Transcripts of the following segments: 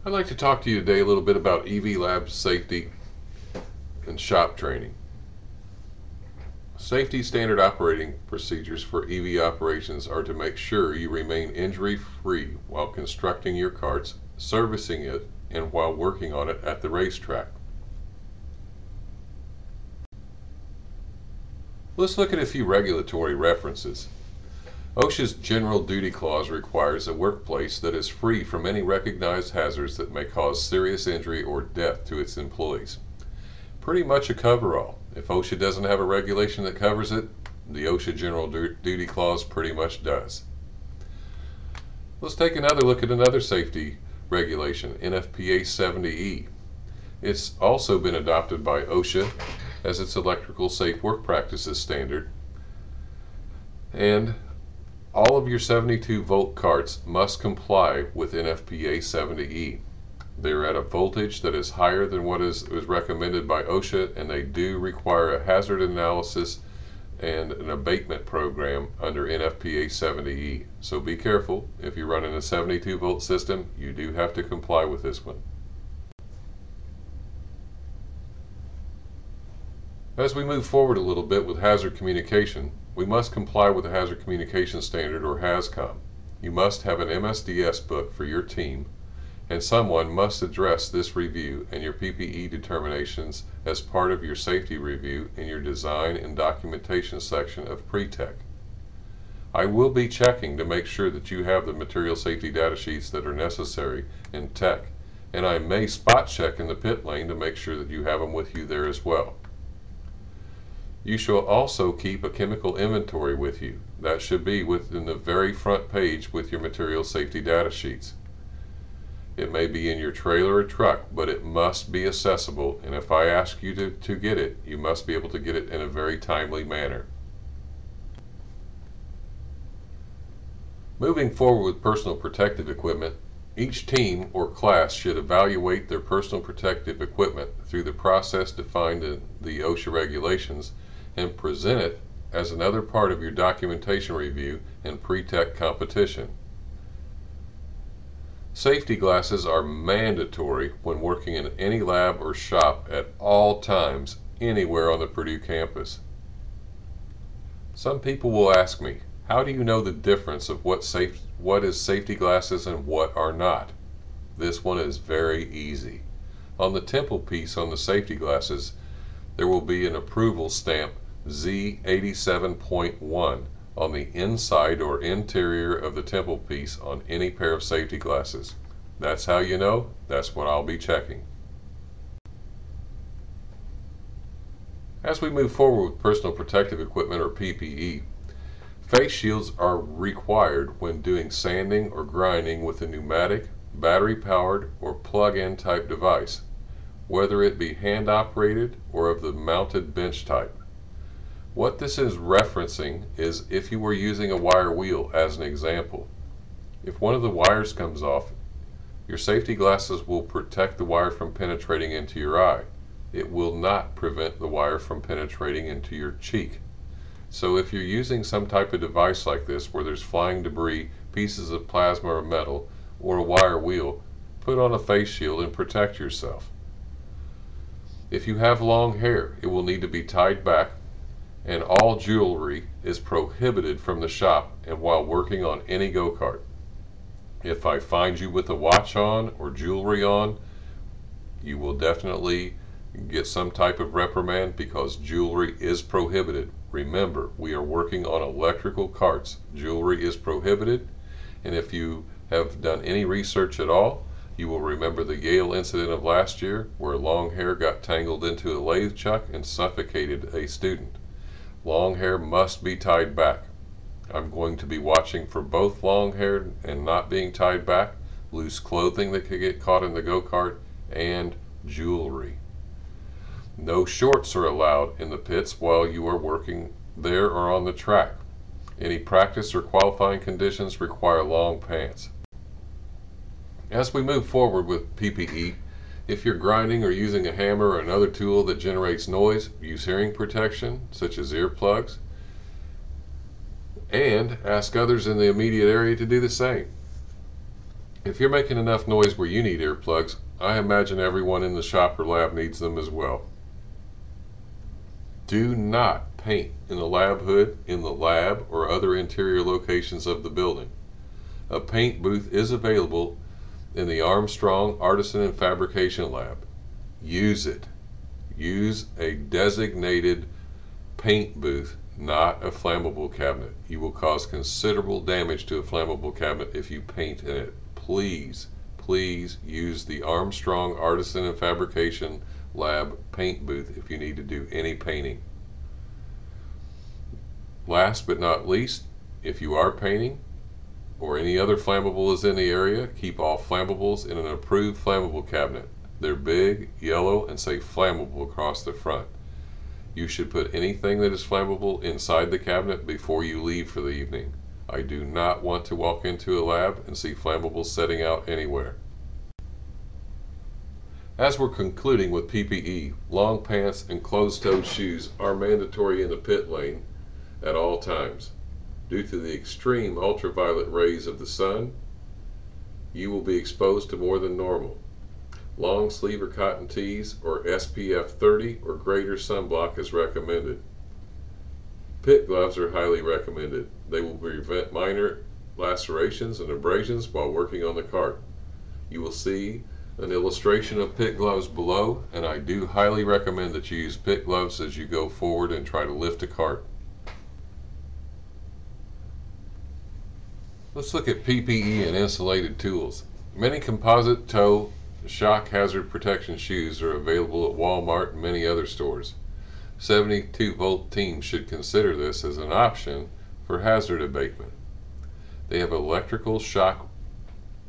I'd like to talk to you today a little bit about EV lab safety and shop training. Safety standard operating procedures for EV operations are to make sure you remain injury-free while constructing your carts, servicing it, and while working on it at the racetrack. Let's look at a few regulatory references. OSHA's General Duty Clause requires a workplace that is free from any recognized hazards that may cause serious injury or death to its employees. Pretty much a cover-all. If OSHA doesn't have a regulation that covers it, the OSHA General Duty Clause pretty much does. Let's take another look at another safety regulation, NFPA 70E. It's also been adopted by OSHA as its Electrical Safe Work Practices standard, and all of your 72-volt carts must comply with NFPA 70E. They're at a voltage that is higher than what is recommended by OSHA, and they do require a hazard analysis and an abatement program under NFPA 70E. So be careful. If you're running a 72-volt system, you do have to comply with this one. As we move forward a little bit with hazard communication, we must comply with the Hazard Communication Standard, or HAZCOM. You must have an MSDS book for your team, and someone must address this review and your PPE determinations as part of your safety review in your design and documentation section of pre-tech. I will be checking to make sure that you have the material safety data sheets that are necessary in tech, and I may spot check in the pit lane to make sure that you have them with you there as well. You shall also keep a chemical inventory with you. That should be within the very front page with your material safety data sheets. It may be in your trailer or truck, but it must be accessible, and if I ask you to get it, you must be able to get it in a very timely manner. Moving forward with personal protective equipment, each team or class should evaluate their personal protective equipment through the process defined in the OSHA regulations and present it as another part of your documentation review and pre-tech competition. Safety glasses are mandatory when working in any lab or shop at all times anywhere on the Purdue campus. Some people will ask me, how do you know the difference of what is safety glasses and what are not? This one is very easy. On the temple piece on the safety glasses, there will be an approval stamp Z87.1 on the inside or interior of the temple piece on any pair of safety glasses. That's how you know. That's what I'll be checking. As we move forward with personal protective equipment, or PPE, face shields are required when doing sanding or grinding with a pneumatic, battery-powered, or plug-in type device, whether it be hand-operated or of the mounted bench type. What this is referencing is if you were using a wire wheel as an example. If one of the wires comes off, your safety glasses will protect the wire from penetrating into your eye. It will not prevent the wire from penetrating into your cheek. So if you're using some type of device like this where there's flying debris, pieces of plasma or metal, or a wire wheel, put on a face shield and protect yourself. If you have long hair, it will need to be tied back, and all jewelry is prohibited from the shop and while working on any go-kart. If I find you with a watch on or jewelry on, you will definitely get some type of reprimand because jewelry is prohibited. Remember, we are working on electrical carts. Jewelry is prohibited, and if you have done any research at all, you will remember the Yale incident of last year where long hair got tangled into a lathe chuck and suffocated a student. Long hair must be tied back. I'm going to be watching for both long hair and not being tied back, loose clothing that could get caught in the go-kart, and jewelry. No shorts are allowed in the pits while you are working there or on the track. Any practice or qualifying conditions require long pants. As we move forward with PPE, if you're grinding or using a hammer or another tool that generates noise, use hearing protection, such as earplugs, and ask others in the immediate area to do the same. If you're making enough noise where you need earplugs, I imagine everyone in the shop or lab needs them as well. Do not paint in the lab hood, in the lab, or other interior locations of the building. A paint booth is available in the Armstrong Artisan and Fabrication Lab. Use it. Use a designated paint booth, not a flammable cabinet. You will cause considerable damage to a flammable cabinet if you paint in it. Please, please use the Armstrong Artisan and Fabrication Lab paint booth if you need to do any painting. Last but not least, if you are painting or any other flammable is in the area, keep all flammables in an approved flammable cabinet. They're big, yellow, and say flammable across the front. You should put anything that is flammable inside the cabinet before you leave for the evening. I do not want to walk into a lab and see flammables setting out anywhere. As we're concluding with PPE, long pants and closed-toed shoes are mandatory in the pit lane at all times. Due to the extreme ultraviolet rays of the sun, you will be exposed to more than normal. Long sleeve or cotton tees or SPF 30 or greater sunblock is recommended. Pit gloves are highly recommended. They will prevent minor lacerations and abrasions while working on the cart. You will see an illustration of pit gloves below, and I do highly recommend that you use pit gloves as you go forward and try to lift a cart. Let's look at PPE and insulated tools. Many composite toe shock hazard protection shoes are available at Walmart and many other stores. 72-volt teams should consider this as an option for hazard abatement. They have electrical shock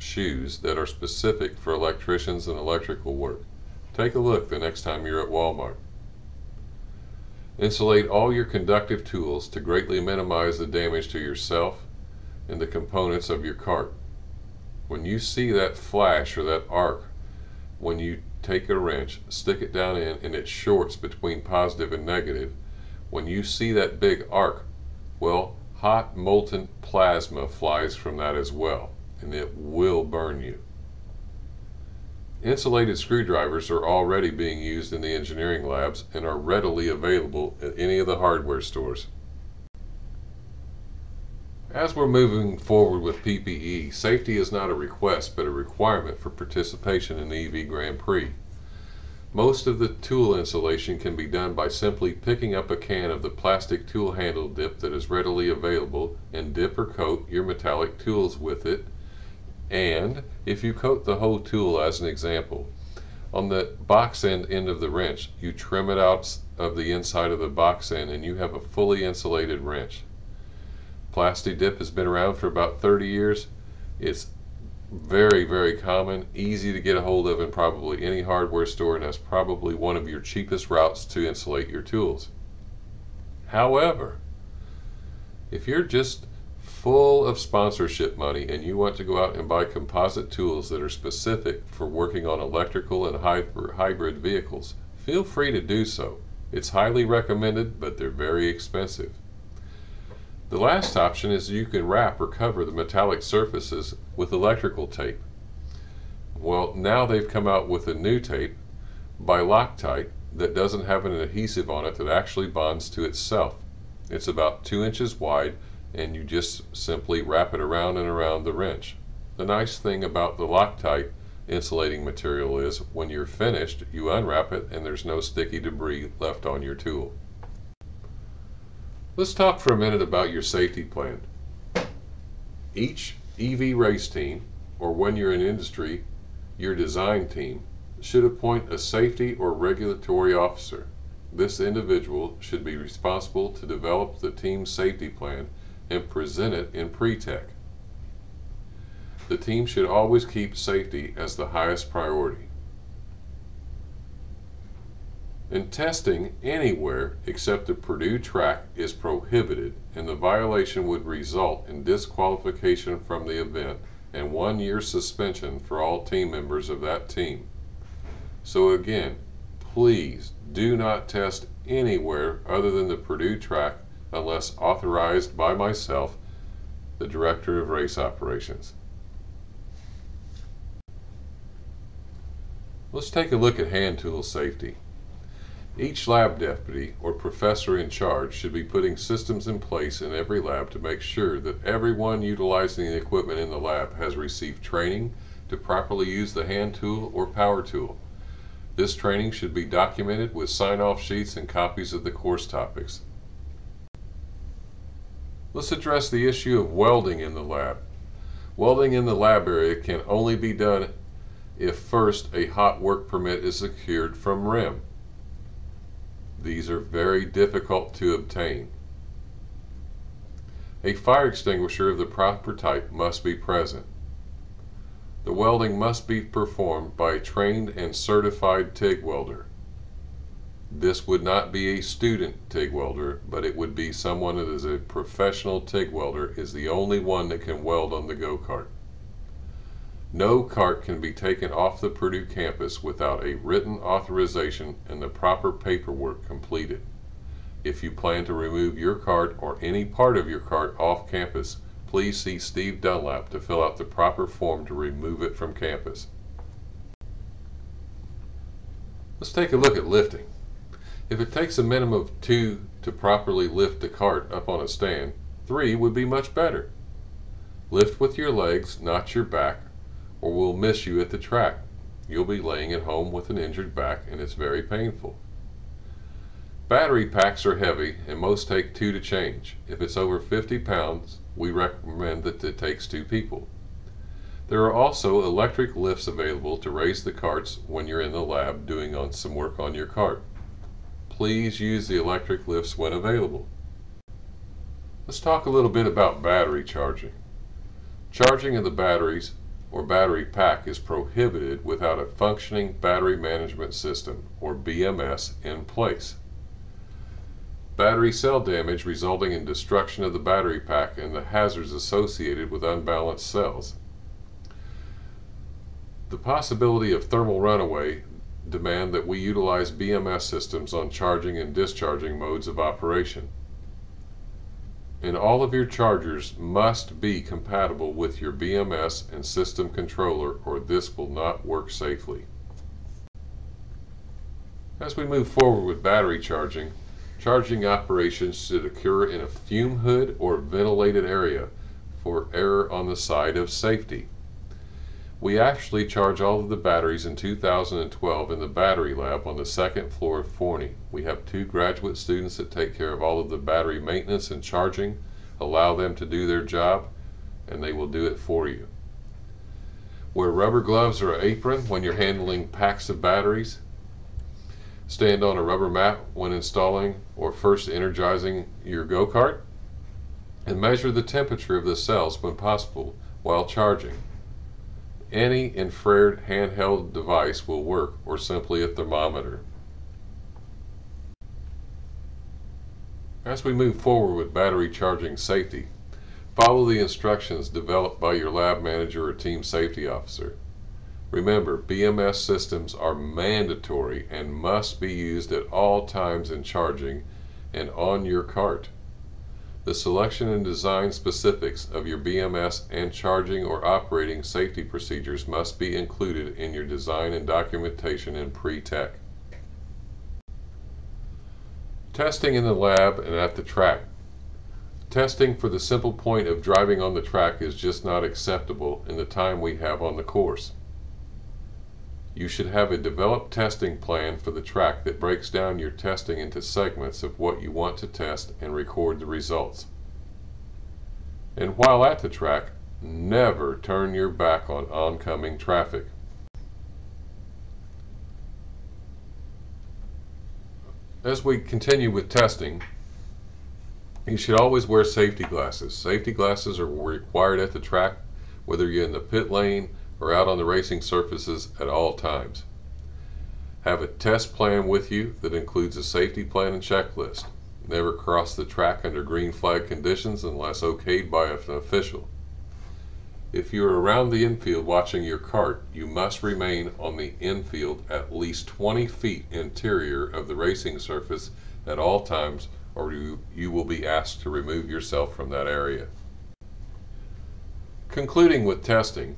shoes that are specific for electricians and electrical work. Take a look the next time you're at Walmart. Insulate all your conductive tools to greatly minimize the damage to yourself and the components of your cart. When you see that flash or that arc, when you take a wrench, stick it down in, and it shorts between positive and negative, when you see that big arc, well, hot molten plasma flies from that as well, and it will burn you. Insulated screwdrivers are already being used in the engineering labs and are readily available at any of the hardware stores. As we're moving forward with PPE, safety is not a request but a requirement for participation in the EV Grand Prix. Most of the tool insulation can be done by simply picking up a can of the plastic tool handle dip that is readily available and dip or coat your metallic tools with it. And if you coat the whole tool, as an example, on the box end of the wrench, you trim it out of the inside of the box end and you have a fully insulated wrench. Plasti dip has been around for about 30 years. It's very, very common, easy to get a hold of in probably any hardware store, and that's probably one of your cheapest routes to insulate your tools. However, if you're just full of sponsorship money and you want to go out and buy composite tools that are specific for working on electrical and hybrid vehicles, feel free to do so. It's highly recommended, but they're very expensive. The last option is you can wrap or cover the metallic surfaces with electrical tape. Well, now they've come out with a new tape by Loctite that doesn't have an adhesive on it that actually bonds to itself. It's about 2 inches wide, and you just simply wrap it around and around the wrench. The nice thing about the Loctite insulating material is when you're finished, you unwrap it and there's no sticky debris left on your tool. Let's talk for a minute about your safety plan. Each EV race team, or when you're in industry, your design team, should appoint a safety or regulatory officer. This individual should be responsible to develop the team's safety plan and present it in pre-tech. The team should always keep safety as the highest priority. And testing anywhere except the Purdue track is prohibited, and the violation would result in disqualification from the event and 1 year suspension for all team members of that team. So again, please do not test anywhere other than the Purdue track unless authorized by myself, the Director of Race Operations. Let's take a look at hand tool safety. Each lab deputy or professor in charge should be putting systems in place in every lab to make sure that everyone utilizing the equipment in the lab has received training to properly use the hand tool or power tool. This training should be documented with sign-off sheets and copies of the course topics. Let's address the issue of welding in the lab. Welding in the lab area can only be done if first a hot work permit is secured from REM. These are very difficult to obtain. A fire extinguisher of the proper type must be present. The welding must be performed by a trained and certified TIG welder. This would not be a student TIG welder, but it would be someone that is a professional TIG welder, is the only one that can weld on the go-kart. No cart can be taken off the Purdue campus without a written authorization and the proper paperwork completed. If you plan to remove your cart or any part of your cart off campus, please see Steve Dunlap to fill out the proper form to remove it from campus. Let's take a look at lifting. If it takes a minimum of 2 to properly lift the cart up on a stand, 3 would be much better. Lift with your legs, not your back, or we'll miss you at the track. You'll be laying at home with an injured back and it's very painful. Battery packs are heavy and most take 2 to change. If it's over 50 pounds, we recommend that it takes 2 people. There are also electric lifts available to raise the carts when you're in the lab doing some work on your cart. Please use the electric lifts when available. Let's talk a little bit about battery charging. Charging of the batteries or battery pack is prohibited without a functioning battery management system or BMS in place. Battery cell damage resulting in destruction of the battery pack and the hazards associated with unbalanced cells. The possibility of thermal runaway demand that we utilize BMS systems on charging and discharging modes of operation. And all of your chargers must be compatible with your BMS and system controller, or this will not work safely. As we move forward with battery charging, charging operations should occur in a fume hood or ventilated area for error on the side of safety. We actually charge all of the batteries in 2012 in the battery lab on the second floor of Forney. We have 2 graduate students that take care of all of the battery maintenance and charging. Allow them to do their job and they will do it for you. Wear rubber gloves or an apron when you're handling packs of batteries. Stand on a rubber mat when installing or first energizing your go-kart. And measure the temperature of the cells when possible while charging. Any infrared handheld device will work, or simply a thermometer. As we move forward with battery charging safety, follow the instructions developed by your lab manager or team safety officer. Remember, BMS systems are mandatory and must be used at all times in charging and on your cart. The selection and design specifics of your BMS and charging or operating safety procedures must be included in your design and documentation in pre-tech. Testing in the lab and at the track. Testing for the simple point of driving on the track is just not acceptable in the time we have on the course. You should have a developed testing plan for the track that breaks down your testing into segments of what you want to test and record the results. And while at the track, never turn your back on oncoming traffic. As we continue with testing, you should always wear safety glasses. Safety glasses are required at the track, whether you're in the pit lane or out on the racing surfaces at all times. Have a test plan with you that includes a safety plan and checklist. Never cross the track under green flag conditions unless okayed by an official. If you are around the infield watching your cart, you must remain on the infield at least 20 feet interior of the racing surface at all times, or you will be asked to remove yourself from that area. Concluding with testing,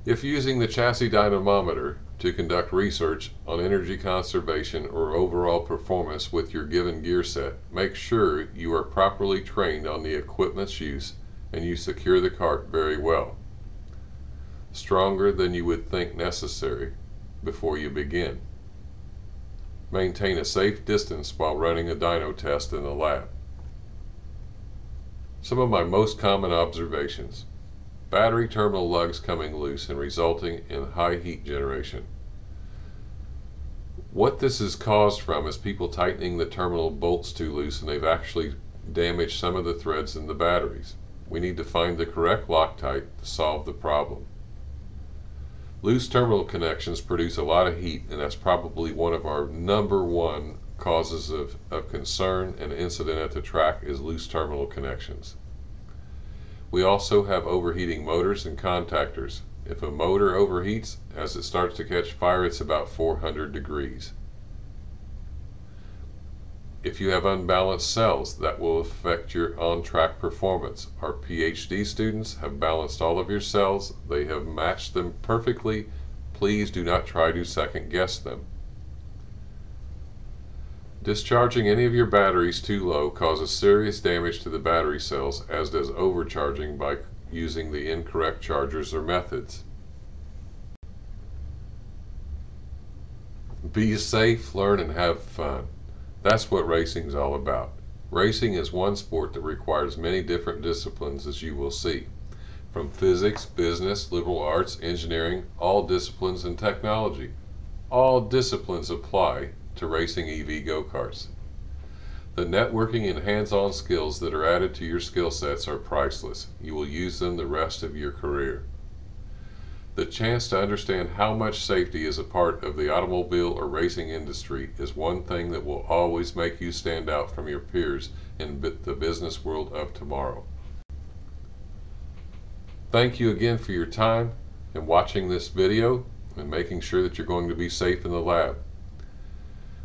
If using the chassis dynamometer to conduct research on energy conservation or overall performance with your given gear set, make sure you are properly trained on the equipment's use and you secure the cart very well, stronger than you would think necessary before you begin. Maintain a safe distance while running a dyno test in the lab. Some of my most common observations: battery terminal lugs coming loose and resulting in high heat generation. What this is caused from is people tightening the terminal bolts too loose, and they've actually damaged some of the threads in the batteries. We need to find the correct Loctite to solve the problem. Loose terminal connections produce a lot of heat, and that's probably one of our #1 causes of concern and incident at the track is loose terminal connections. We also have overheating motors and contactors. If a motor overheats, as it starts to catch fire, it's about 400 degrees. If you have unbalanced cells, that will affect your on-track performance. Our PhD students have balanced all of your cells. They have matched them perfectly. Please do not try to second guess them. Discharging any of your batteries too low causes serious damage to the battery cells, as does overcharging by using the incorrect chargers or methods. Be safe, learn, and have fun. That's what racing is all about. Racing is one sport that requires many different disciplines, as you will see. From physics, business, liberal arts, engineering, all disciplines, and technology. All disciplines apply to racing EV go-karts. The networking and hands-on skills that are added to your skill sets are priceless. You will use them the rest of your career. The chance to understand how much safety is a part of the automobile or racing industry is one thing that will always make you stand out from your peers in the business world of tomorrow. Thank you again for your time and watching this video and making sure that you're going to be safe in the lab.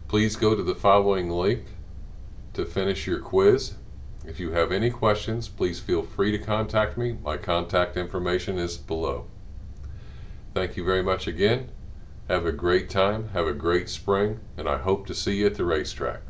Please go to the following link to finish your quiz. If you have any questions, please feel free to contact me. My contact information is below. Thank you very much again. Have a great time, have a great spring, and I hope to see you at the racetrack.